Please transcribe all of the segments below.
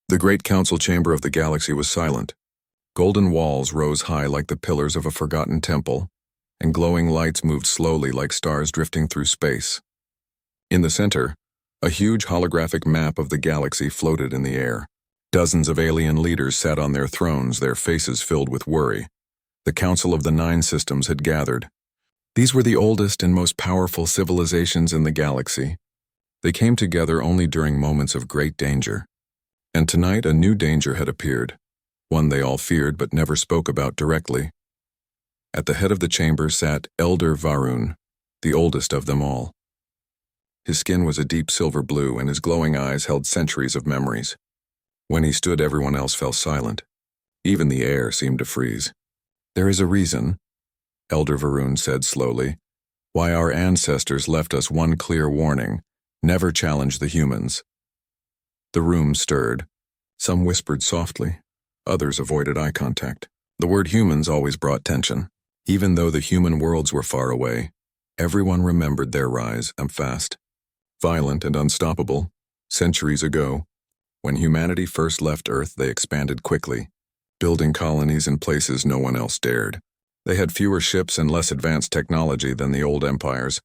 The great council chamber of the galaxy was silent. Golden walls rose high like the pillars of a forgotten temple, and glowing lights moved slowly like stars drifting through space. In the center, a huge holographic map of the galaxy floated in the air. Dozens of alien leaders sat on their thrones, their faces filled with worry. The Council of the Nine Systems had gathered. These were the oldest and most powerful civilizations in the galaxy. They came together only during moments of great danger. And tonight a new danger had appeared, one they all feared but never spoke about directly. At the head of the chamber sat Elder Varun, the oldest of them all. His skin was a deep silver blue and his glowing eyes held centuries of memories. When he stood, everyone else fell silent. Even the air seemed to freeze. "There is a reason," Elder Varun said slowly, "why our ancestors left us one clear warning: never challenge the humans." The room stirred. Some whispered softly. Others avoided eye contact. The word humans always brought tension. Even though the human worlds were far away, everyone remembered their rise and fast. Violent and unstoppable, centuries ago, when humanity first left Earth, they expanded quickly, building colonies in places no one else dared. They had fewer ships and less advanced technology than the old empires,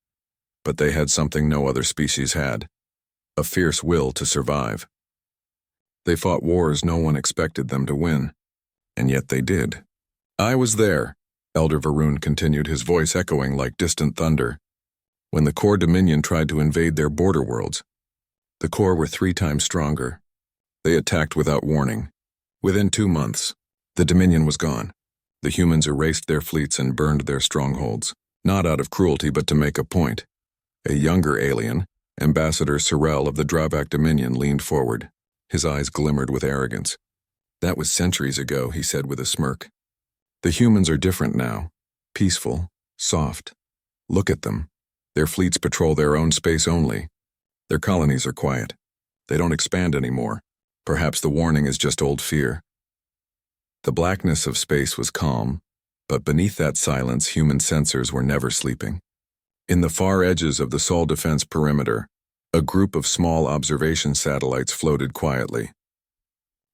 but they had something no other species had: a fierce will to survive. They fought wars no one expected them to win, and yet they did. "I was there," Elder Varun continued, his voice echoing like distant thunder, "when the core Dominion tried to invade their border worlds. The core were 3 times stronger. They attacked without warning. Within 2 months, the Dominion was gone. The humans erased their fleets and burned their strongholds, not out of cruelty but to make a point." A younger alien, Ambassador Sorrel of the Drawback Dominion, leaned forward. His eyes glimmered with arrogance. "That was centuries ago," he said with a smirk. "The humans are different now. Peaceful, soft. Look at them. Their fleets patrol their own space only. Their colonies are quiet. They don't expand anymore. Perhaps the warning is just old fear." The blackness of space was calm, but beneath that silence human sensors were never sleeping. In the far edges of the Sol defense perimeter, a group of small observation satellites floated quietly.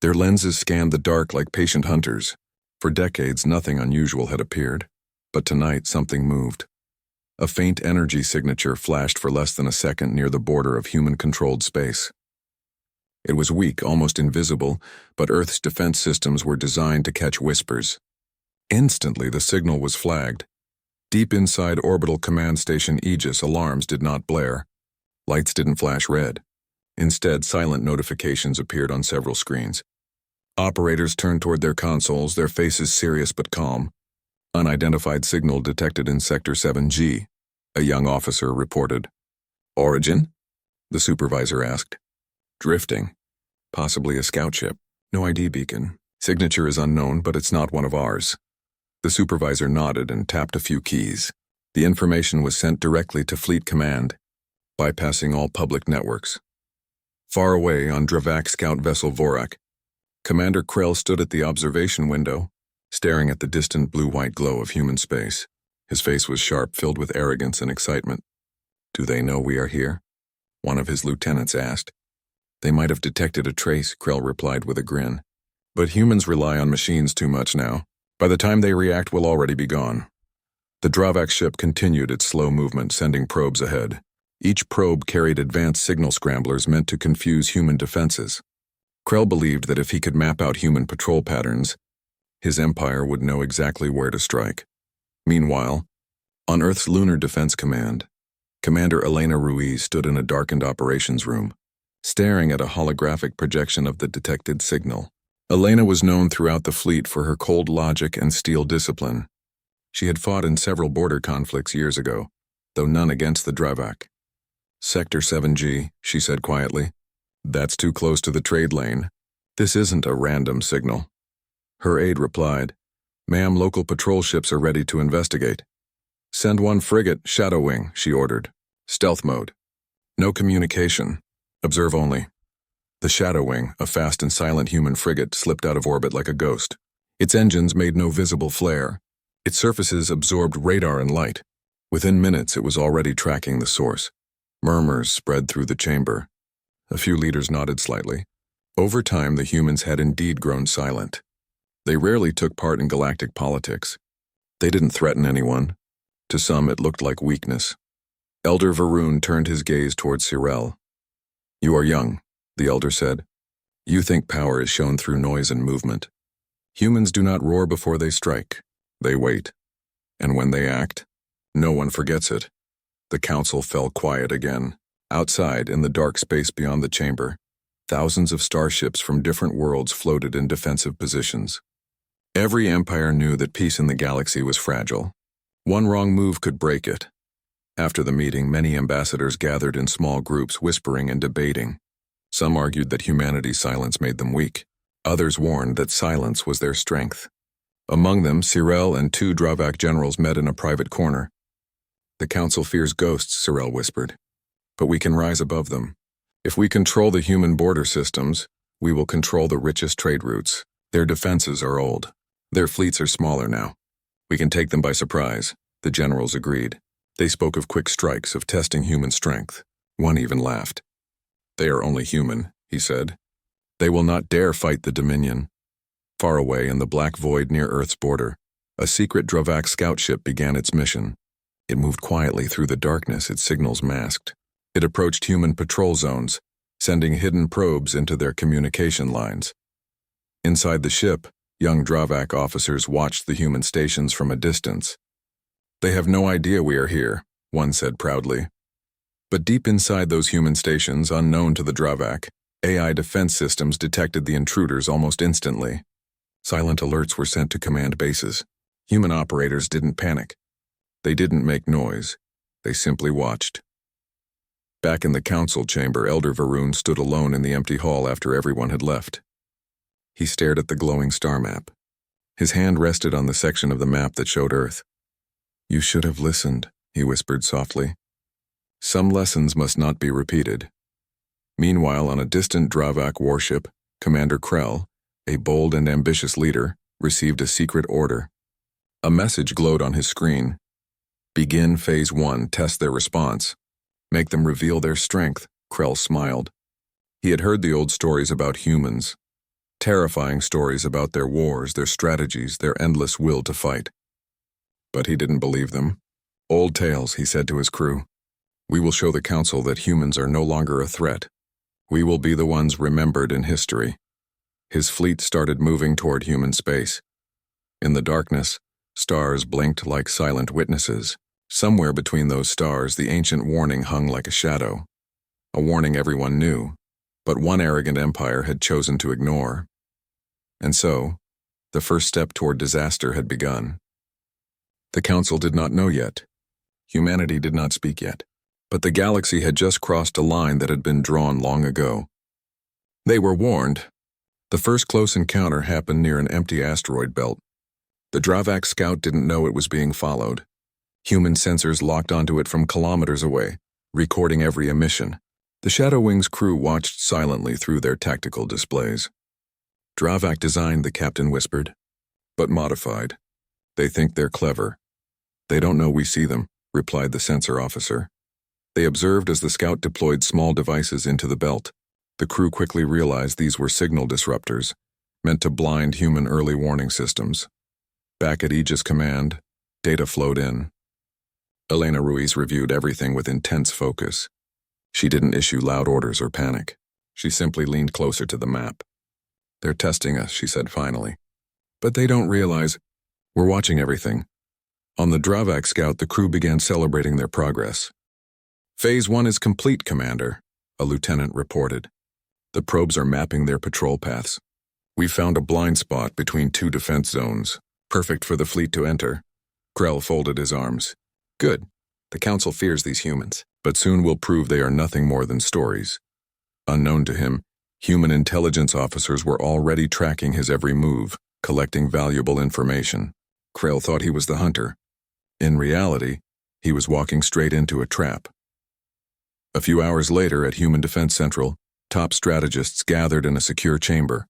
Their lenses scanned the dark like patient hunters. For decades, nothing unusual had appeared, but tonight something moved. A faint energy signature flashed for less than a second near the border of human-controlled space. It was weak, almost invisible, but Earth's defense systems were designed to catch whispers. Instantly, the signal was flagged. Deep inside Orbital Command Station Aegis, alarms did not blare. Lights didn't flash red. Instead, silent notifications appeared on several screens. Operators turned toward their consoles, their faces serious but calm. "Unidentified signal detected in Sector 7G, a young officer reported. "Origin?" the supervisor asked. "Drifting. Possibly a scout ship. No ID beacon. Signature is unknown, but it's not one of ours." The supervisor nodded and tapped a few keys. The information was sent directly to Fleet Command, bypassing all public networks. Far away on Dravak scout vessel Vorak, Commander Krell stood at the observation window, staring at the distant blue-white glow of human space. His face was sharp, filled with arrogance and excitement. "Do they know we are here?" one of his lieutenants asked. "They might have detected a trace," Krell replied with a grin. "But humans rely on machines too much now. By the time they react, we'll already be gone." The Dravak ship continued its slow movement, sending probes ahead. Each probe carried advanced signal scramblers meant to confuse human defenses. Krell believed that if he could map out human patrol patterns, his empire would know exactly where to strike. Meanwhile, on Earth's Lunar Defense Command, Commander Elena Ruiz stood in a darkened operations room, staring at a holographic projection of the detected signal. Elena was known throughout the fleet for her cold logic and steel discipline. She had fought in several border conflicts years ago, though none against the Dravak. "Sector 7G, she said quietly. "That's too close to the trade lane. This isn't a random signal." Her aide replied, "Ma'am, local patrol ships are ready to investigate." "Send one frigate, Shadow Wing," she ordered. "Stealth mode. No communication. Observe only." The Shadow Wing, a fast and silent human frigate, slipped out of orbit like a ghost. Its engines made no visible flare. Its surfaces absorbed radar and light. Within minutes, it was already tracking the source. Murmurs spread through the chamber. A few leaders nodded slightly. Over time, the humans had indeed grown silent. They rarely took part in galactic politics. They didn't threaten anyone. To some, it looked like weakness. Elder Varun turned his gaze towards Cyril. "You are young," the elder said. "You think power is shown through noise and movement. Humans do not roar before they strike. They wait. And when they act, no one forgets it." The council fell quiet again. Outside, in the dark space beyond the chamber, thousands of starships from different worlds floated in defensive positions. Every empire knew that peace in the galaxy was fragile. One wrong move could break it. After the meeting, many ambassadors gathered in small groups, whispering and debating. Some argued that humanity's silence made them weak. Others warned that silence was their strength. Among them, Cyril and 2 Dravak generals met in a private corner. "The council fears ghosts," Cyril whispered. "But we can rise above them. If we control the human border systems, we will control the richest trade routes. Their defenses are old. Their fleets are smaller now. We can take them by surprise," the generals agreed. They spoke of quick strikes, of testing human strength. One even laughed. "They are only human," he said. "They will not dare fight the Dominion." Far away in the black void near Earth's border, a secret Dravak scout ship began its mission. It moved quietly through the darkness, its signals masked. It approached human patrol zones, sending hidden probes into their communication lines. Inside the ship, young Dravak officers watched the human stations from a distance. "They have no idea we are here," one said proudly. But deep inside those human stations, unknown to the Dravak, AI defense systems detected the intruders almost instantly. Silent alerts were sent to command bases. Human operators didn't panic. They didn't make noise. They simply watched. Back in the council chamber, Elder Varun stood alone in the empty hall after everyone had left. He stared at the glowing star map. His hand rested on the section of the map that showed Earth. "You should have listened," he whispered softly. "Some lessons must not be repeated." Meanwhile, on a distant Dravak warship, Commander Krell, a bold and ambitious leader, received a secret order. A message glowed on his screen. "Begin Phase 1, test their response. Make them reveal their strength," Krell smiled. He had heard the old stories about humans. Terrifying stories about their wars, their strategies, their endless will to fight. But he didn't believe them. "Old tales," he said to his crew. "We will show the council that humans are no longer a threat. We will be the ones remembered in history." His fleet started moving toward human space. In the darkness, stars blinked like silent witnesses. Somewhere between those stars, the ancient warning hung like a shadow. A warning everyone knew, but one arrogant empire had chosen to ignore. And so, the first step toward disaster had begun. The council did not know yet. Humanity did not speak yet. But the galaxy had just crossed a line that had been drawn long ago. They were warned. The first close encounter happened near an empty asteroid belt. The Dravak scout didn't know it was being followed. Human sensors locked onto it from kilometers away, recording every emission. The Shadow Wings crew watched silently through their tactical displays. "Dravak designed," the captain whispered, "but modified. They think they're clever." "They don't know we see them," replied the sensor officer. They observed as the scout deployed small devices into the belt. The crew quickly realized these were signal disruptors, meant to blind human early warning systems. Back at Aegis Command, data flowed in. Elena Ruiz reviewed everything with intense focus. She didn't issue loud orders or panic. She simply leaned closer to the map. "They're testing us," she said finally. "But they don't realize we're watching everything." On the Dravak scout, the crew began celebrating their progress. "Phase 1 is complete, Commander," a lieutenant reported. "The probes are mapping their patrol paths. We found a blind spot between 2 defense zones, perfect for the fleet to enter." Krell folded his arms. "Good. The council fears these humans, but soon we'll prove they are nothing more than stories." Unknown to him, human intelligence officers were already tracking his every move, collecting valuable information. Krell thought he was the hunter. In reality, he was walking straight into a trap. A few hours later at Human Defense Central, top strategists gathered in a secure chamber.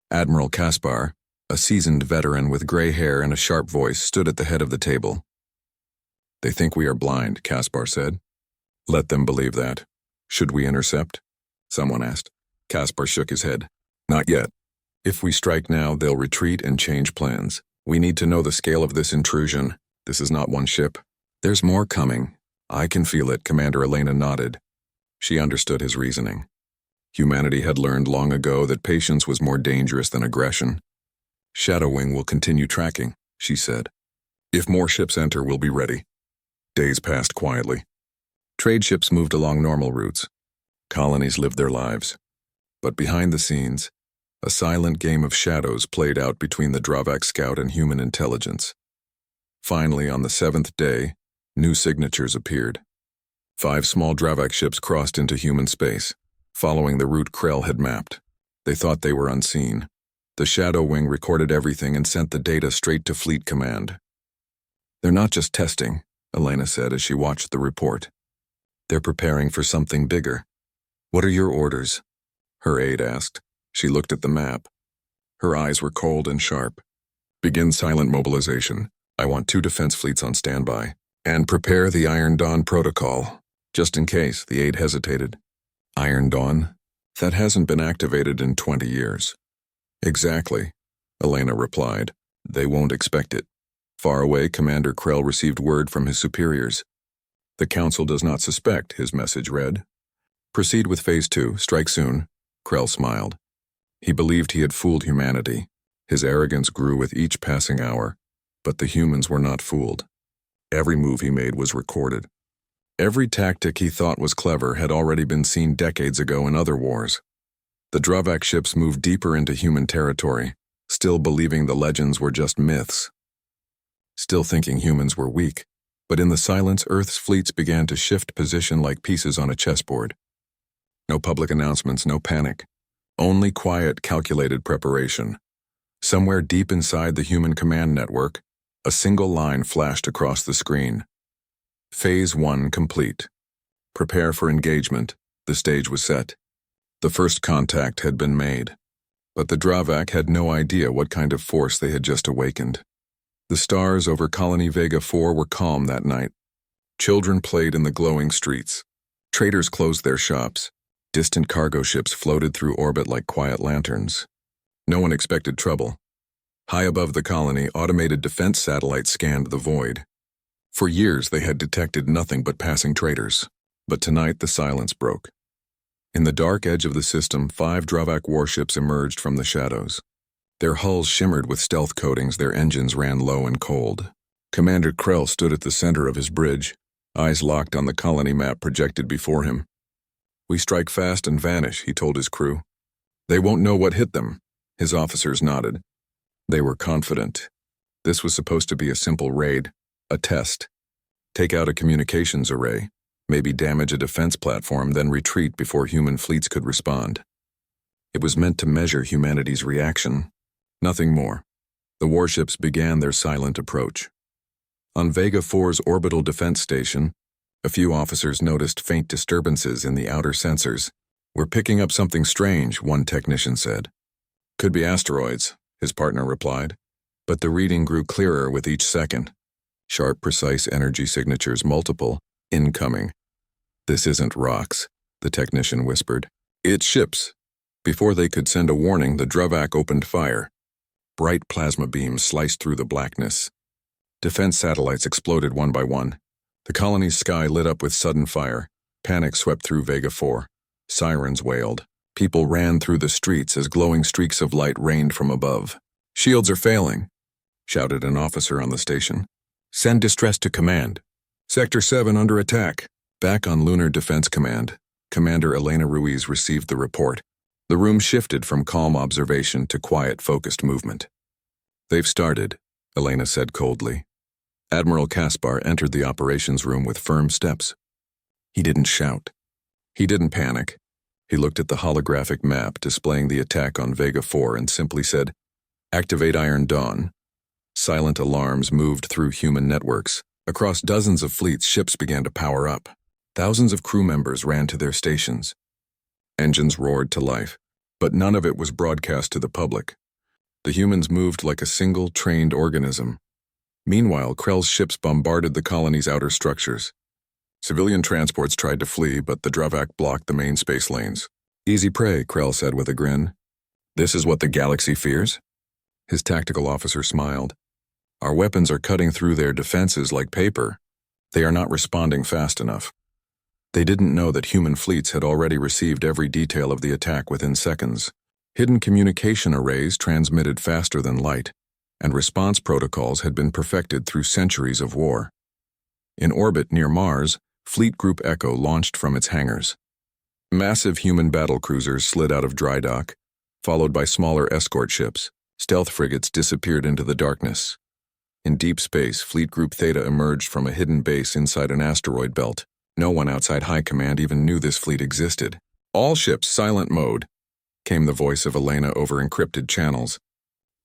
Admiral Kaspar, a seasoned veteran with gray hair and a sharp voice, stood at the head of the table. "They think we are blind," Kaspar said. "Let them believe that. Should we intercept?" someone asked. Kaspar shook his head. Not yet. If we strike now, they'll retreat and change plans. We need to know the scale of this intrusion. This is not one ship. There's more coming. I can feel it, Commander Elena nodded. She understood his reasoning. Humanity had learned long ago that patience was more dangerous than aggression. Shadowwing will continue tracking, she said. If more ships enter, we'll be ready. Days passed quietly. Trade ships moved along normal routes. Colonies lived their lives. But behind the scenes, a silent game of shadows played out between the Dravak scout and human intelligence. Finally, on the 7th day, new signatures appeared. 5 small Dravak ships crossed into human space, following the route Krell had mapped. They thought they were unseen. The Shadow Wing recorded everything and sent the data straight to Fleet Command. They're not just testing, Elena said as she watched the report. They're preparing for something bigger. What are your orders? Her aide asked. She looked at the map. Her eyes were cold and sharp. Begin silent mobilization. I want 2 defense fleets on standby. And prepare the Iron Dawn protocol. Just in case, the aide hesitated. Iron Dawn? That hasn't been activated in 20 years. Exactly, Elena replied. They won't expect it. Far away, Commander Krell received word from his superiors. The Council does not suspect, his message read. Proceed with Phase 2, strike soon. Krell smiled. He believed he had fooled humanity. His arrogance grew with each passing hour, but the humans were not fooled. Every move he made was recorded. Every tactic he thought was clever had already been seen decades ago in other wars. The Dravak ships moved deeper into human territory, still believing the legends were just myths. Still thinking humans were weak, but in the silence Earth's fleets began to shift position like pieces on a chessboard. No public announcements, no panic. Only quiet, calculated preparation. Somewhere deep inside the human command network, a single line flashed across the screen. Phase 1 complete. Prepare for engagement. The stage was set. The first contact had been made. But the Dravak had no idea what kind of force they had just awakened. The stars over Colony Vega 4 were calm that night. Children played in the glowing streets. Traders closed their shops. Distant cargo ships floated through orbit like quiet lanterns. No one expected trouble. High above the colony, automated defense satellites scanned the void. For years, they had detected nothing but passing traders. But tonight, the silence broke. In the dark edge of the system, 5 Dravak warships emerged from the shadows. Their hulls shimmered with stealth coatings, their engines ran low and cold. Commander Krell stood at the center of his bridge, eyes locked on the colony map projected before him. We strike fast and vanish, he told his crew. They won't know what hit them. His officers nodded. They were confident. This was supposed to be a simple raid, a test. Take out a communications array, maybe damage a defense platform, then retreat before human fleets could respond. It was meant to measure humanity's reaction. Nothing more. The warships began their silent approach. On Vega 4's orbital defense station, a few officers noticed faint disturbances in the outer sensors. We're picking up something strange, one technician said. Could be asteroids, his partner replied. But the reading grew clearer with each second. Sharp, precise energy signatures, multiple, incoming. This isn't rocks, the technician whispered. It's ships. Before they could send a warning, the Dravak opened fire. Bright plasma beams sliced through the blackness. Defense satellites exploded one by one. The colony's sky lit up with sudden fire. Panic swept through Vega 4. Sirens wailed. People ran through the streets as glowing streaks of light rained from above. Shields are failing, shouted an officer on the station. Send distress to command. Sector 7 under attack. Back on Lunar Defense Command, Commander Elena Ruiz received the report. The room shifted from calm observation to quiet, focused movement. They've started, Elena said coldly. Admiral Kaspar entered the operations room with firm steps. He didn't shout. He didn't panic. He looked at the holographic map displaying the attack on Vega 4 and simply said, "Activate Iron Dawn." Silent alarms moved through human networks. Across dozens of fleets, ships began to power up. Thousands of crew members ran to their stations. Engines roared to life, but none of it was broadcast to the public. The humans moved like a single, trained organism. Meanwhile, Krell's ships bombarded the colony's outer structures. Civilian transports tried to flee, but the Dravak blocked the main space lanes. Easy prey, Krell said with a grin. This is what the galaxy fears? His tactical officer smiled. Our weapons are cutting through their defenses like paper. They are not responding fast enough. They didn't know that human fleets had already received every detail of the attack within seconds. Hidden communication arrays transmitted faster than light, and response protocols had been perfected through centuries of war. In orbit near Mars, Fleet Group Echo launched from its hangars. Massive human battlecruisers slid out of dry dock, followed by smaller escort ships. Stealth frigates disappeared into the darkness. In deep space, Fleet Group Theta emerged from a hidden base inside an asteroid belt. No one outside High Command even knew this fleet existed. All ships silent mode, came the voice of Elena over encrypted channels.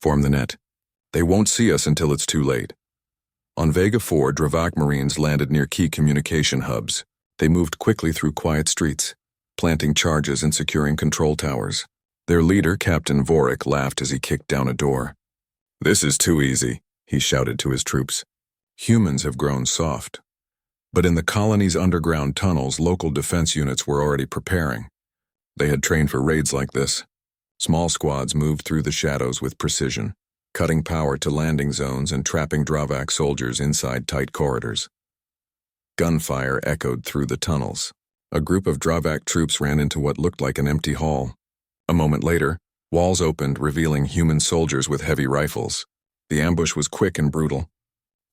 Form the net. They won't see us until it's too late. On Vega 4, Dravak Marines landed near key communication hubs. They moved quickly through quiet streets, planting charges and securing control towers. Their leader, Captain Vorik, laughed as he kicked down a door. "This is too easy," he shouted to his troops. Humans have grown soft. But in the colony's underground tunnels, local defense units were already preparing. They had trained for raids like this. Small squads moved through the shadows with precision, cutting power to landing zones and trapping Dravak soldiers inside tight corridors. Gunfire echoed through the tunnels. A group of Dravak troops ran into what looked like an empty hall. A moment later, walls opened, revealing human soldiers with heavy rifles. The ambush was quick and brutal.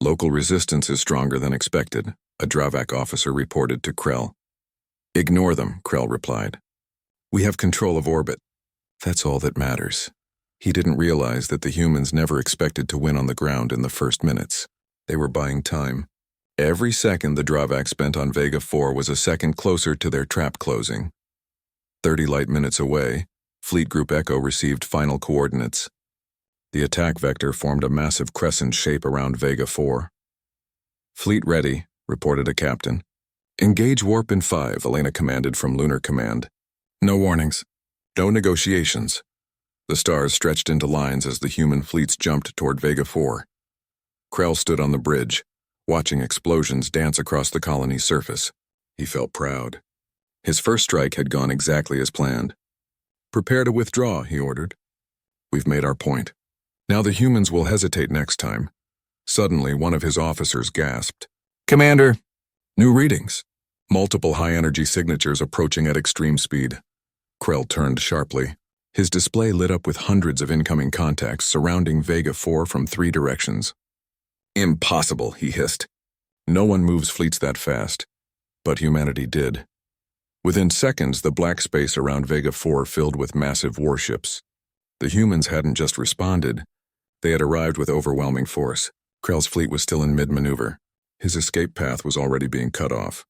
"Local resistance is stronger than expected," a Dravak officer reported to Krell. "Ignore them," Krell replied. "We have control of orbit. That's all that matters." He didn't realize that the humans never expected to win on the ground in the first minutes. They were buying time. Every second the Dravak spent on Vega 4 was a second closer to their trap closing. 30 light minutes away, Fleet Group Echo received final coordinates. The attack vector formed a massive crescent shape around Vega 4. "Fleet ready," reported a captain. "Engage warp in 5, Elena commanded from Lunar Command. No warnings. No negotiations." The stars stretched into lines as the human fleets jumped toward Vega 4. Krell stood on the bridge, watching explosions dance across the colony's surface. He felt proud. His first strike had gone exactly as planned. "Prepare to withdraw," he ordered. "We've made our point. Now the humans will hesitate next time." Suddenly, one of his officers gasped. "Commander!" New readings. Multiple high-energy signatures approaching at extreme speed. Krell turned sharply. His display lit up with hundreds of incoming contacts surrounding Vega 4 from 3 directions. "Impossible," he hissed. "No one moves fleets that fast." But humanity did. Within seconds, the black space around Vega 4 filled with massive warships. The humans hadn't just responded. They had arrived with overwhelming force. Krell's fleet was still in mid-maneuver. His escape path was already being cut off.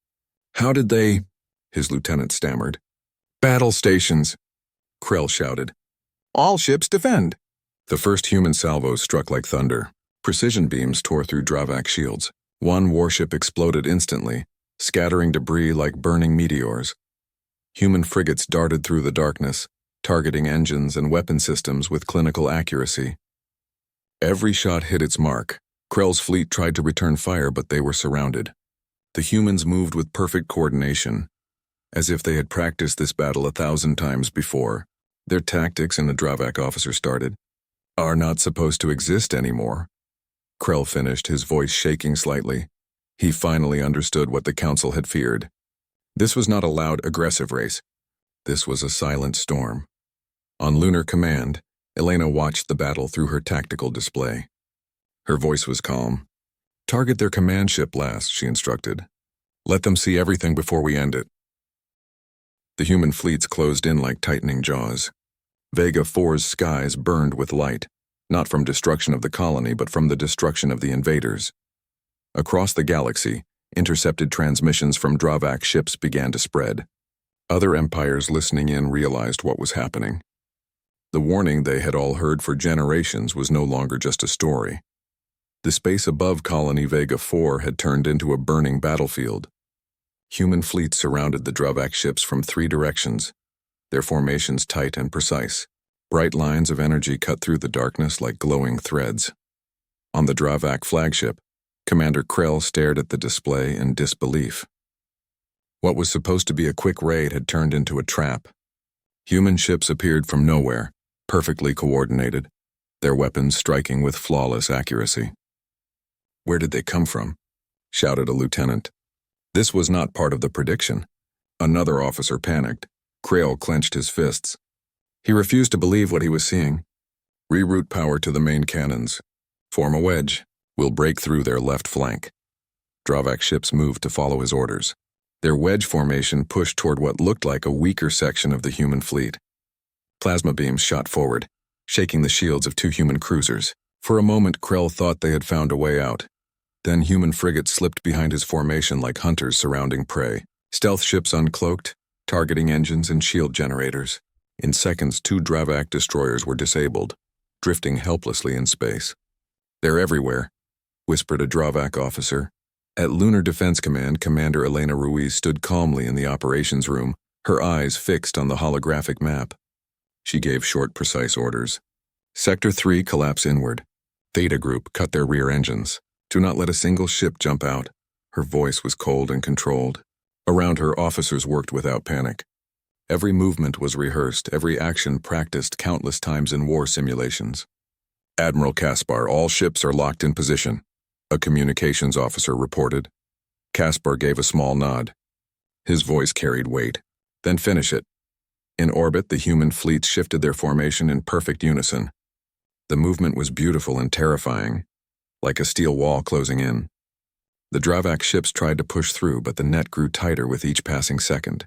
"How did they—" his lieutenant stammered. "Battle stations," Krell shouted. "All ships defend." The first human salvos struck like thunder. Precision beams tore through Dravak shields. One warship exploded instantly, scattering debris like burning meteors. Human frigates darted through the darkness, targeting engines and weapon systems with clinical accuracy. Every shot hit its mark. Krell's fleet tried to return fire, but they were surrounded. The humans moved with perfect coordination, as if they had practiced this battle 1,000 times before. Their tactics, and a Dravak officer started, "are not supposed to exist anymore." Krell finished, his voice shaking slightly. He finally understood what the Council had feared. This was not a loud, aggressive race. This was a silent storm. On Lunar Command, Elena watched the battle through her tactical display. Her voice was calm. "Target their command ship last," she instructed. "Let them see everything before we end it." The human fleets closed in like tightening jaws. Vega 4's skies burned with light, not from destruction of the colony, but from the destruction of the invaders. Across the galaxy, intercepted transmissions from Dravak ships began to spread. Other empires listening in realized what was happening. The warning they had all heard for generations was no longer just a story. The space above Colony Vega 4 had turned into a burning battlefield. Human fleets surrounded the Dravak ships from 3 directions, their formations tight and precise. Bright lines of energy cut through the darkness like glowing threads. On the Dravak flagship, Commander Krell stared at the display in disbelief. What was supposed to be a quick raid had turned into a trap. Human ships appeared from nowhere, perfectly coordinated, their weapons striking with flawless accuracy. "Where did they come from?" shouted a lieutenant. This was not part of the prediction. Another officer panicked. Krail clenched his fists. He refused to believe what he was seeing. "Reroute power to the main cannons. Form a wedge. We'll break through their left flank." Dravak ships moved to follow his orders. Their wedge formation pushed toward what looked like a weaker section of the human fleet. Plasma beams shot forward, shaking the shields of two human cruisers. For a moment, Krell thought they had found a way out. Then human frigates slipped behind his formation like hunters surrounding prey. Stealth ships uncloaked, targeting engines and shield generators. In seconds, two Dravak destroyers were disabled, drifting helplessly in space. "They're everywhere," whispered a Dravak officer. At Lunar Defense Command, Commander Elena Ruiz stood calmly in the operations room, her eyes fixed on the holographic map. She gave short, precise orders. "Sector 3, collapse inward. Theta Group, cut their rear engines. Do not let a single ship jump out." Her voice was cold and controlled. Around her, officers worked without panic. Every movement was rehearsed, every action practiced countless times in war simulations. "Admiral Kaspar, all ships are locked in position," a communications officer reported. Kaspar gave a small nod. His voice carried weight. "Then finish it." In orbit, the human fleets shifted their formation in perfect unison. The movement was beautiful and terrifying, like a steel wall closing in. The Dravak ships tried to push through, but the net grew tighter with each passing second.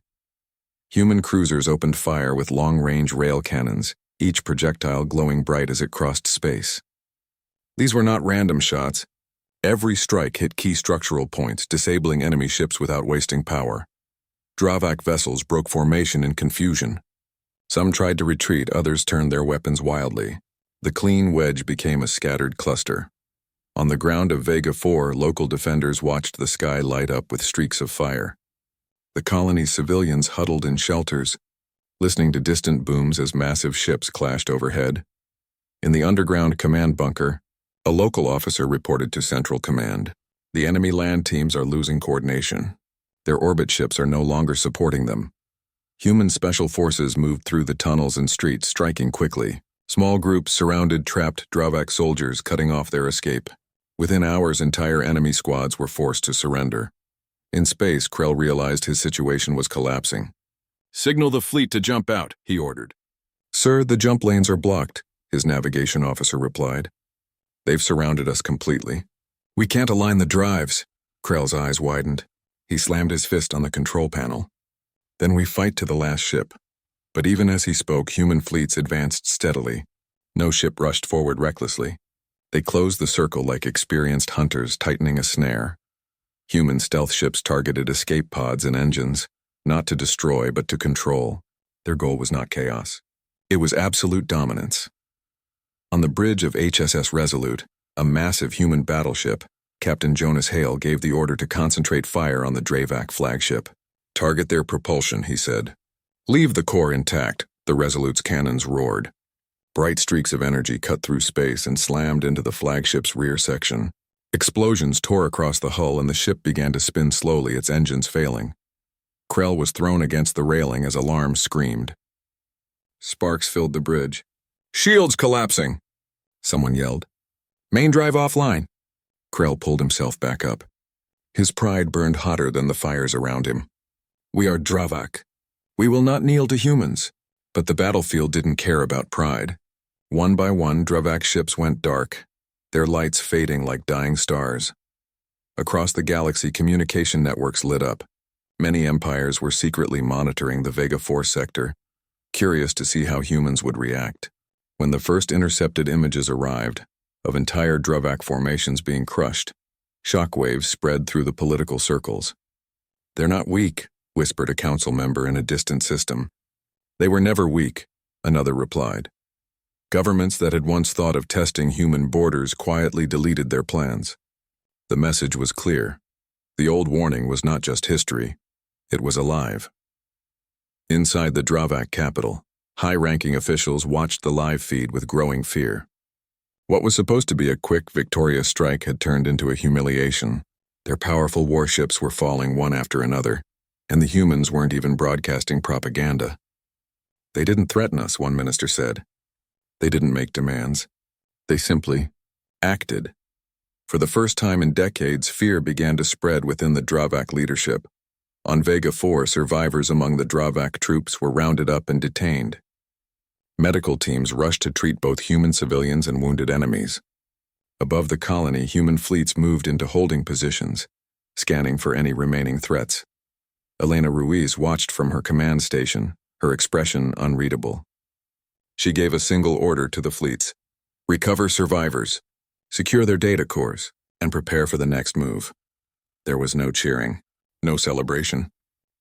Human cruisers opened fire with long-range rail cannons, each projectile glowing bright as it crossed space. These were not random shots. Every strike hit key structural points, disabling enemy ships without wasting power. Dravak vessels broke formation in confusion. Some tried to retreat, others turned their weapons wildly. The clean wedge became a scattered cluster. On the ground of Vega 4, local defenders watched the sky light up with streaks of fire. The colony's civilians huddled in shelters, listening to distant booms as massive ships clashed overhead. In the underground command bunker, a local officer reported to Central Command. "The enemy land teams are losing coordination. Their orbit ships are no longer supporting them." Human special forces moved through the tunnels and streets, striking quickly. Small groups surrounded trapped Dravak soldiers, cutting off their escape. Within hours, entire enemy squads were forced to surrender. In space, Krell realized his situation was collapsing. "Signal the fleet to jump out," he ordered. "Sir, the jump lanes are blocked," his navigation officer replied. "They've surrounded us completely. We can't align the drives." Krell's eyes widened. He slammed his fist on the control panel. "Then we fight to the last ship." But even as he spoke, human fleets advanced steadily. No ship rushed forward recklessly. They closed the circle like experienced hunters tightening a snare. Human stealth ships targeted escape pods and engines, not to destroy but to control. Their goal was not chaos. It was absolute dominance. On the bridge of HSS Resolute, a massive human battleship, Captain Jonas Hale gave the order to concentrate fire on the Dravak flagship. "Target their propulsion," he said. "Leave the core intact," the Resolute's cannons roared. Bright streaks of energy cut through space and slammed into the flagship's rear section. Explosions tore across the hull and the ship began to spin slowly, its engines failing. Krell was thrown against the railing as alarms screamed. Sparks filled the bridge. "Shields collapsing!" someone yelled. "Main drive offline." Krell pulled himself back up. His pride burned hotter than the fires around him. "We are Dravak. We will not kneel to humans." But the battlefield didn't care about pride. One by one, Dravak ships went dark, their lights fading like dying stars. Across the galaxy, communication networks lit up. Many empires were secretly monitoring the Vega 4 sector, curious to see how humans would react. When the first intercepted images arrived, of entire Dravak formations being crushed, shockwaves spread through the political circles. "They're not weak," whispered a council member in a distant system. "They were never weak," another replied. Governments that had once thought of testing human borders quietly deleted their plans. The message was clear. The old warning was not just history, it was alive. Inside the Dravak capital, high-ranking officials watched the live feed with growing fear. What was supposed to be a quick, victorious strike had turned into a humiliation. Their powerful warships were falling one after another, and the humans weren't even broadcasting propaganda. "They didn't threaten us," one minister said. They didn't make demands. They simply acted. For the first time in decades, fear began to spread within the Dravak leadership. On Vega 4, survivors among the Dravak troops were rounded up and detained. Medical teams rushed to treat both human civilians and wounded enemies. Above the colony, human fleets moved into holding positions, scanning for any remaining threats. Elena Ruiz watched from her command station, her expression unreadable. She gave a single order to the fleets: recover survivors, secure their data cores, and prepare for the next move. There was no cheering, no celebration.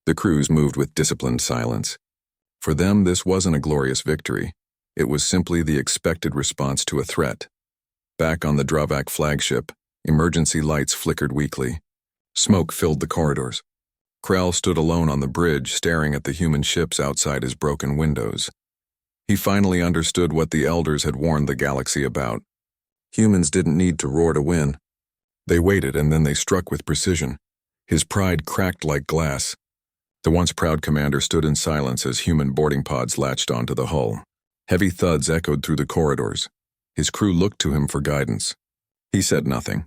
The crews moved with disciplined silence. For them, this wasn't a glorious victory. It was simply the expected response to a threat. Back on the Dravak flagship, emergency lights flickered weakly. Smoke filled the corridors. Krell stood alone on the bridge, staring at the human ships outside his broken windows. He finally understood what the Elders had warned the galaxy about. Humans didn't need to roar to win. They waited, and then they struck with precision. His pride cracked like glass. The once proud commander stood in silence as human boarding pods latched onto the hull. Heavy thuds echoed through the corridors. His crew looked to him for guidance. He said nothing.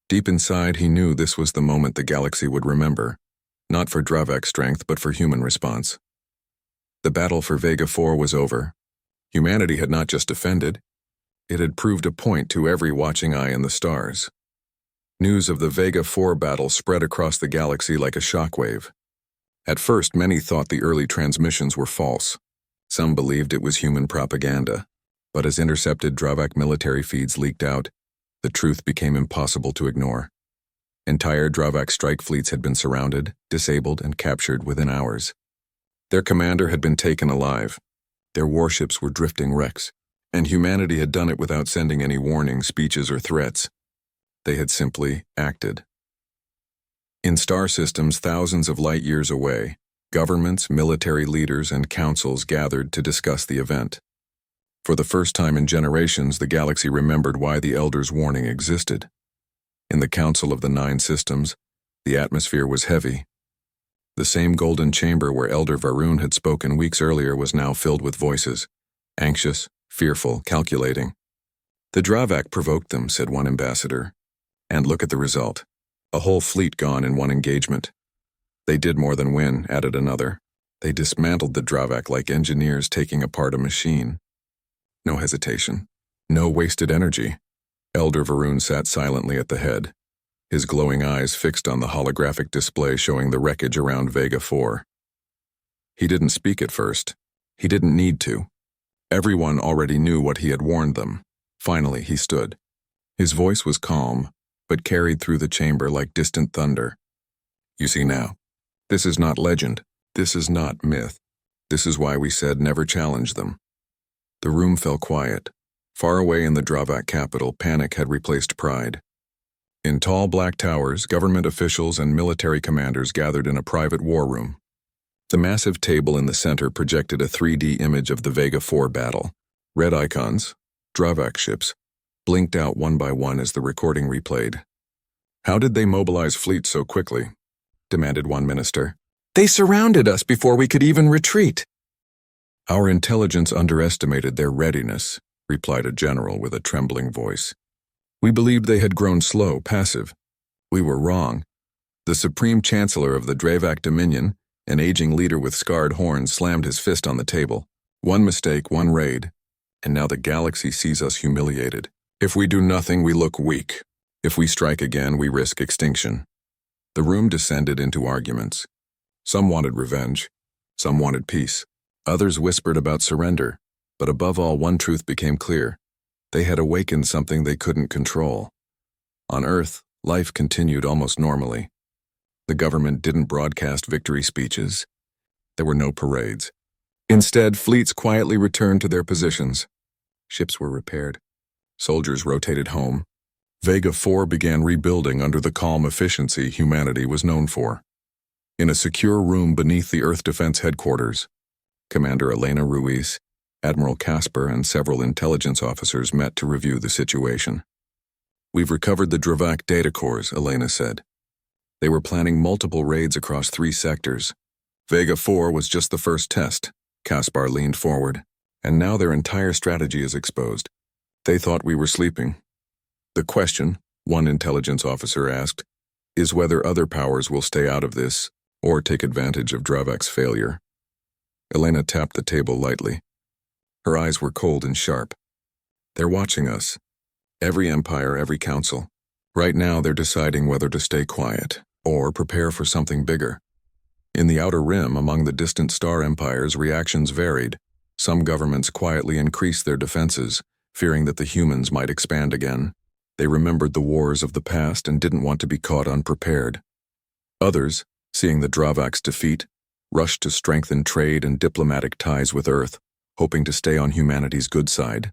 Deep inside, he knew this was the moment the galaxy would remember, not for Dravak strength, but for human response. The battle for Vega 4 was over. Humanity had not just defended, it had proved a point to every watching eye in the stars. News of the Vega 4 battle spread across the galaxy like a shockwave. At first, many thought the early transmissions were false. Some believed it was human propaganda. But as intercepted Dravak military feeds leaked out, the truth became impossible to ignore. Entire Dravak strike fleets had been surrounded, disabled, and captured within hours. Their commander had been taken alive. Their warships were drifting wrecks, and humanity had done it without sending any warning speeches or threats. They had simply acted. In star systems thousands of light years away, governments, military leaders, and councils gathered to discuss the event. For the first time in generations, the galaxy remembered why the Elders' warning existed. In the Council of the Nine Systems, the atmosphere was heavy. The same golden chamber where Elder Varun had spoken weeks earlier was now filled with voices, anxious, fearful, calculating. The Dravak provoked them, said one ambassador. And look at the result. A whole fleet gone in one engagement. They did more than win, added another. They dismantled the Dravak like engineers taking apart a machine. No hesitation. No wasted energy. Elder Varun sat silently at the head, his glowing eyes fixed on the holographic display showing the wreckage around Vega 4. He didn't speak at first. He didn't need to. Everyone already knew what he had warned them. Finally, he stood. His voice was calm, but carried through the chamber like distant thunder. You see now, this is not legend. This is not myth. This is why we said never challenge them. The room fell quiet. Far away in the Dravak capital, panic had replaced pride. In tall black towers, government officials and military commanders gathered in a private war room. The massive table in the center projected a 3D image of the Vega 4 battle. Red icons, Dravak ships, blinked out one by one as the recording replayed. How did they mobilize fleets so quickly? Demanded one minister. They surrounded us before we could even retreat. Our intelligence underestimated their readiness, replied a general with a trembling voice. We believed they had grown slow, passive. We were wrong. The Supreme Chancellor of the Dravak Dominion, an aging leader with scarred horns, slammed his fist on the table. One mistake, one raid, and now the galaxy sees us humiliated. If we do nothing, we look weak. If we strike again, we risk extinction. The room descended into arguments. Some wanted revenge. Some wanted peace. Others whispered about surrender, but above all, one truth became clear. They had awakened something they couldn't control. On Earth, life continued almost normally. The government didn't broadcast victory speeches. There were no parades. Instead, fleets quietly returned to their positions. Ships were repaired. Soldiers rotated home. Vega 4 began rebuilding under the calm efficiency humanity was known for. In a secure room beneath the Earth Defense Headquarters, Commander Elena Ruiz, Admiral Casper, and several intelligence officers met to review the situation. We've recovered the Dravak data cores, Elena said. They were planning multiple raids across 3 sectors. Vega 4 was just the first test. Caspar leaned forward. and now their entire strategy is exposed. They thought we were sleeping. The question, one intelligence officer asked, is whether other powers will stay out of this or take advantage of Dravak's failure. Elena tapped the table lightly. Her eyes were cold and sharp. They're watching us. Every empire, every council. Right now they're deciding whether to stay quiet or prepare for something bigger. In the outer rim, among the distant star empires, reactions varied. Some governments quietly increased their defenses, fearing that the humans might expand again. They remembered the wars of the past and didn't want to be caught unprepared. Others, seeing the Dravak's defeat, rushed to strengthen trade and diplomatic ties with Earth, hoping to stay on humanity's good side.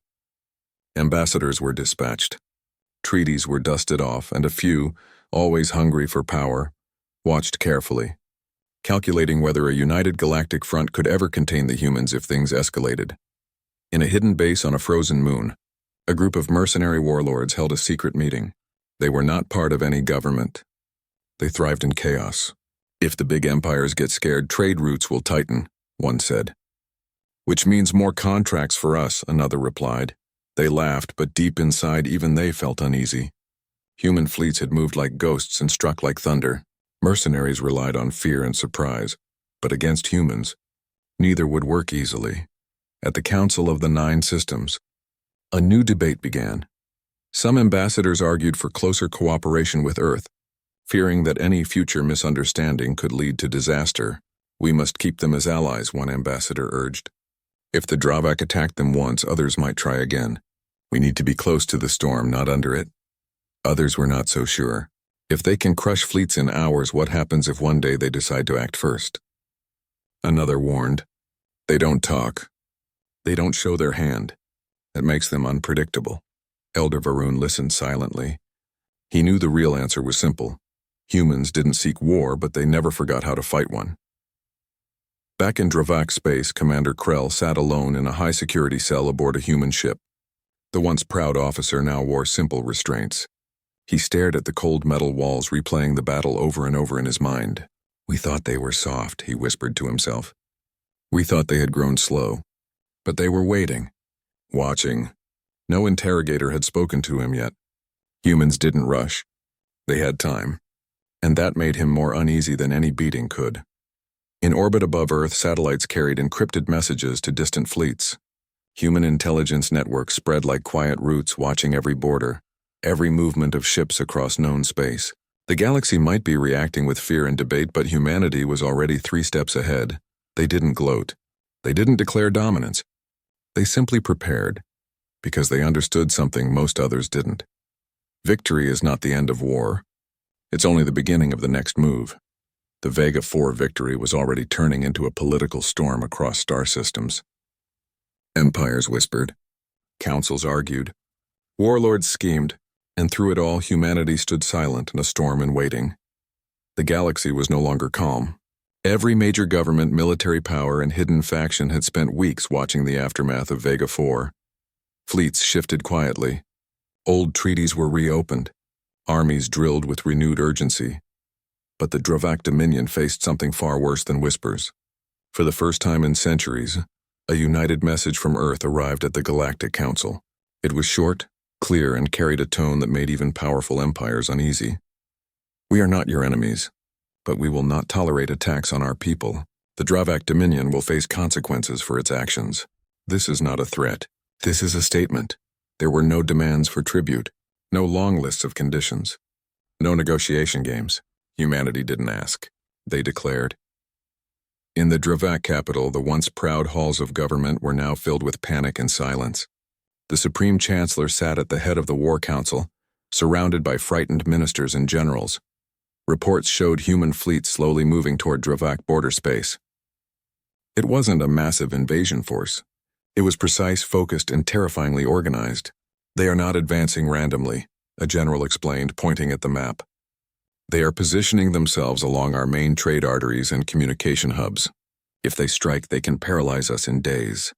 Ambassadors were dispatched. Treaties were dusted off, and a few, always hungry for power, watched carefully, calculating whether a united galactic front could ever contain the humans if things escalated. In a hidden base on a frozen moon, a group of mercenary warlords held a secret meeting. They were not part of any government. They thrived in chaos. If the big empires get scared, trade routes will tighten, one said. Which means more contracts for us, another replied. They laughed, but deep inside even they felt uneasy. Human fleets had moved like ghosts and struck like thunder. Mercenaries relied on fear and surprise, but against humans, neither would work easily. At the Council of the Nine Systems, a new debate began. Some ambassadors argued for closer cooperation with Earth, fearing that any future misunderstanding could lead to disaster. We must keep them as allies, one ambassador urged. If the Dravak attacked them once, others might try again. We need to be close to the storm, not under it. Others were not so sure. If they can crush fleets in hours, what happens if one day they decide to act first? Another warned. They don't talk. They don't show their hand. That makes them unpredictable. Elder Varun listened silently. He knew the real answer was simple. Humans didn't seek war, but they never forgot how to fight one. Back in Dravak space, Commander Krell sat alone in a high-security cell aboard a human ship. The once proud officer now wore simple restraints. He stared at the cold metal walls, replaying the battle over and over in his mind. We thought they were soft, he whispered to himself. We thought they had grown slow. But they were waiting, watching. No interrogator had spoken to him yet. Humans didn't rush. They had time. And that made him more uneasy than any beating could. In orbit above Earth, satellites carried encrypted messages to distant fleets. Human intelligence networks spread like quiet roots, watching every border, every movement of ships across known space. The galaxy might be reacting with fear and debate, but humanity was already 3 steps ahead. They didn't gloat. They didn't declare dominance. They simply prepared, because they understood something most others didn't. Victory is not the end of war. It's only the beginning of the next move. The Vega 4 victory was already turning into a political storm across star systems. Empires whispered. Councils argued. Warlords schemed, and through it all humanity stood silent in a storm and waiting. The galaxy was no longer calm. Every major government, military power, and hidden faction had spent weeks watching the aftermath of Vega 4. Fleets shifted quietly. Old treaties were reopened. Armies drilled with renewed urgency. But the Dravak Dominion faced something far worse than whispers. For the first time in centuries, a united message from Earth arrived at the Galactic Council. It was short, clear, and carried a tone that made even powerful empires uneasy. We are not your enemies, but we will not tolerate attacks on our people. The Dravak Dominion will face consequences for its actions. This is not a threat. This is a statement. There were no demands for tribute, no long lists of conditions, no negotiation games. Humanity didn't ask. They declared. In the Dravak capital, the once proud halls of government were now filled with panic and silence. The Supreme Chancellor sat at the head of the War Council, surrounded by frightened ministers and generals. Reports showed human fleets slowly moving toward Dravak border space. It wasn't a massive invasion force. It was precise, focused, and terrifyingly organized. They are not advancing randomly, a general explained, pointing at the map. They are positioning themselves along our main trade arteries and communication hubs. If they strike, they can paralyze us in days.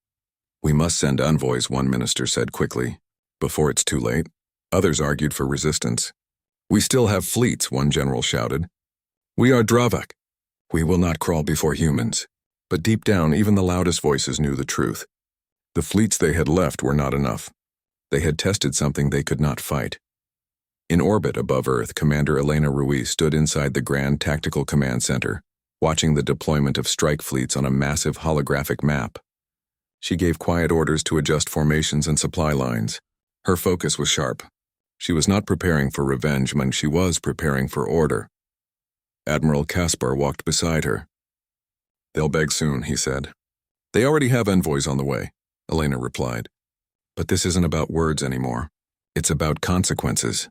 We must send envoys, one minister said quickly, before it's too late. Others argued for resistance. We still have fleets, one general shouted. We are Dravak. We will not crawl before humans. But deep down, even the loudest voices knew the truth. The fleets they had left were not enough. They had tested something they could not fight. In orbit above Earth, Commander Elena Ruiz stood inside the Grand Tactical Command Center, watching the deployment of strike fleets on a massive holographic map. She gave quiet orders to adjust formations and supply lines. Her focus was sharp. She was not preparing for revenge when she was preparing for order. Admiral Kaspar walked beside her. "They'll beg soon," he said. "They already have envoys on the way," Elena replied. "But this isn't about words anymore. It's about consequences.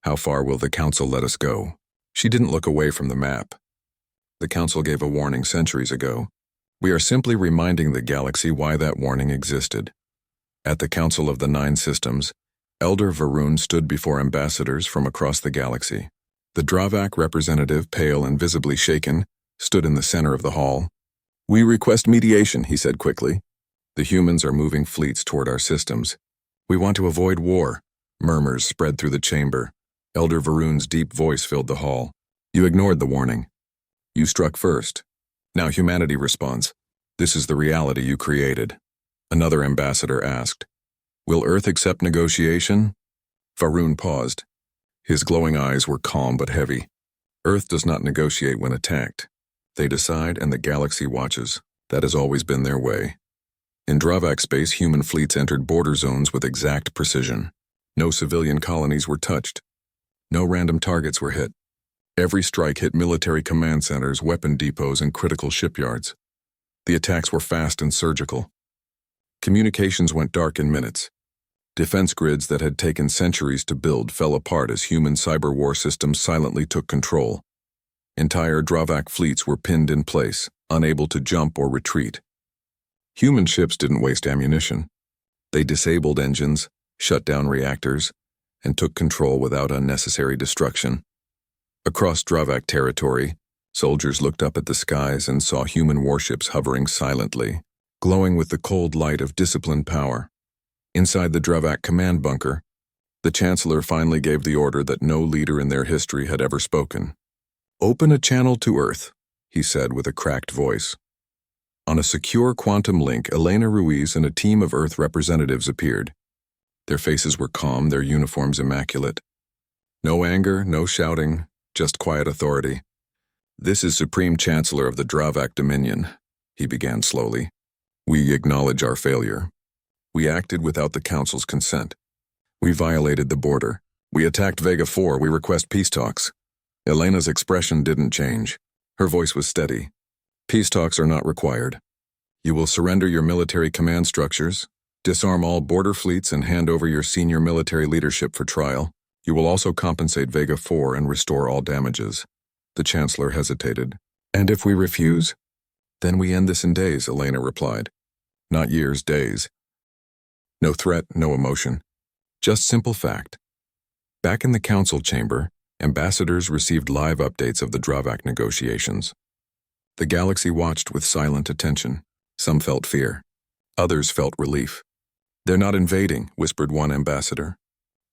How far will the Council let us go?" She didn't look away from the map. "The Council gave a warning centuries ago. We are simply reminding the galaxy why that warning existed." At the Council of the Nine Systems, Elder Varun stood before ambassadors from across the galaxy. The Dravak representative, pale and visibly shaken, stood in the center of the hall. "We request mediation," he said quickly. "The humans are moving fleets toward our systems. We want to avoid war." Murmurs spread through the chamber. Elder Varun's deep voice filled the hall. "You ignored the warning. You struck first. Now humanity responds. This is the reality you created." Another ambassador asked, "Will Earth accept negotiation?" Varun paused. His glowing eyes were calm but heavy. "Earth does not negotiate when attacked. They decide and the galaxy watches. That has always been their way." In Dravak space, human fleets entered border zones with exact precision. No civilian colonies were touched. No random targets were hit. Every strike hit military command centers, weapon depots, and critical shipyards. The attacks were fast and surgical. Communications went dark in minutes. Defense grids that had taken centuries to build fell apart as human cyber war systems silently took control. Entire Dravak fleets were pinned in place, unable to jump or retreat. Human ships didn't waste ammunition. They disabled engines, shut down reactors, and took control without unnecessary destruction. Across Dravak territory, soldiers looked up at the skies and saw human warships hovering silently, glowing with the cold light of disciplined power. Inside the Dravak command bunker, the Chancellor finally gave the order that no leader in their history had ever spoken. "Open a channel to Earth," he said with a cracked voice. On a secure quantum link, Elena Ruiz and a team of Earth representatives appeared. Their faces were calm, their uniforms immaculate. No anger, no shouting, just quiet authority. "This is Supreme Chancellor of the Dravak Dominion," he began slowly. "We acknowledge our failure. We acted without the Council's consent. We violated the border. We attacked Vega 4. We request peace talks." Elena's expression didn't change. Her voice was steady. "Peace talks are not required. You will surrender your military command structures, disarm all border fleets, and hand over your senior military leadership for trial. You will also compensate Vega 4 and restore all damages." The Chancellor hesitated. "And if we refuse?" "Then we end this in days," Elena replied. "Not years, days. No threat, no emotion. Just simple fact." Back in the Council chamber, ambassadors received live updates of the Dravak negotiations. The galaxy watched with silent attention. Some felt fear. Others felt relief. "They're not invading," whispered one ambassador.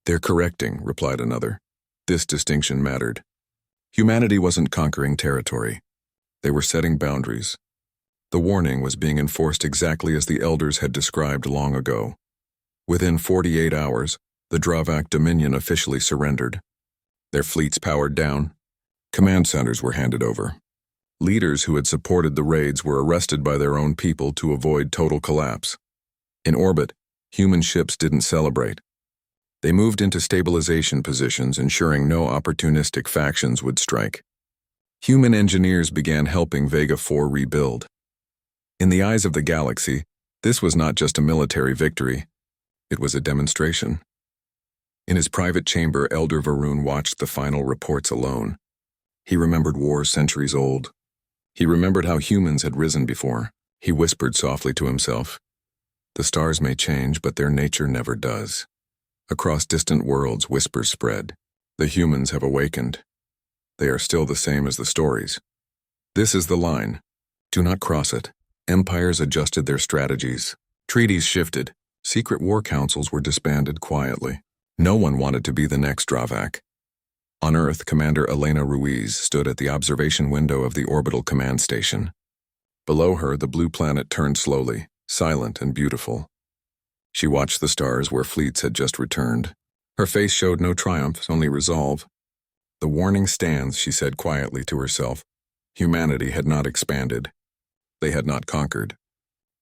"They're correcting," replied another. This distinction mattered. Humanity wasn't conquering territory. They were setting boundaries. The warning was being enforced exactly as the elders had described long ago. Within 48 hours, the Dravak Dominion officially surrendered. Their fleets powered down. Command centers were handed over. Leaders who had supported the raids were arrested by their own people to avoid total collapse. In orbit, human ships didn't celebrate. They moved into stabilization positions, ensuring no opportunistic factions would strike. Human engineers began helping Vega 4 rebuild. In the eyes of the galaxy, this was not just a military victory. It was a demonstration. In his private chamber, Elder Varun watched the final reports alone. He remembered wars centuries old. He remembered how humans had risen before. He whispered softly to himself, "The stars may change, but their nature never does." Across distant worlds, whispers spread. The humans have awakened. They are still the same as the stories. This is the line. Do not cross it. Empires adjusted their strategies. Treaties shifted. Secret war councils were disbanded quietly. No one wanted to be the next Dravak. On Earth, Commander Elena Ruiz stood at the observation window of the orbital command station. Below her, the blue planet turned slowly, silent and beautiful. She watched the stars where fleets had just returned. Her face showed no triumph, only resolve. The warning stands, she said quietly to herself. Humanity had not expanded. They had not conquered.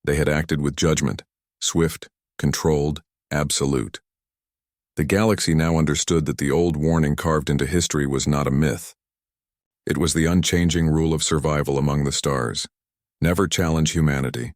They had acted with judgment, swift, controlled, absolute. The galaxy now understood that the old warning carved into history was not a myth. It was the unchanging rule of survival among the stars. Never challenge humanity.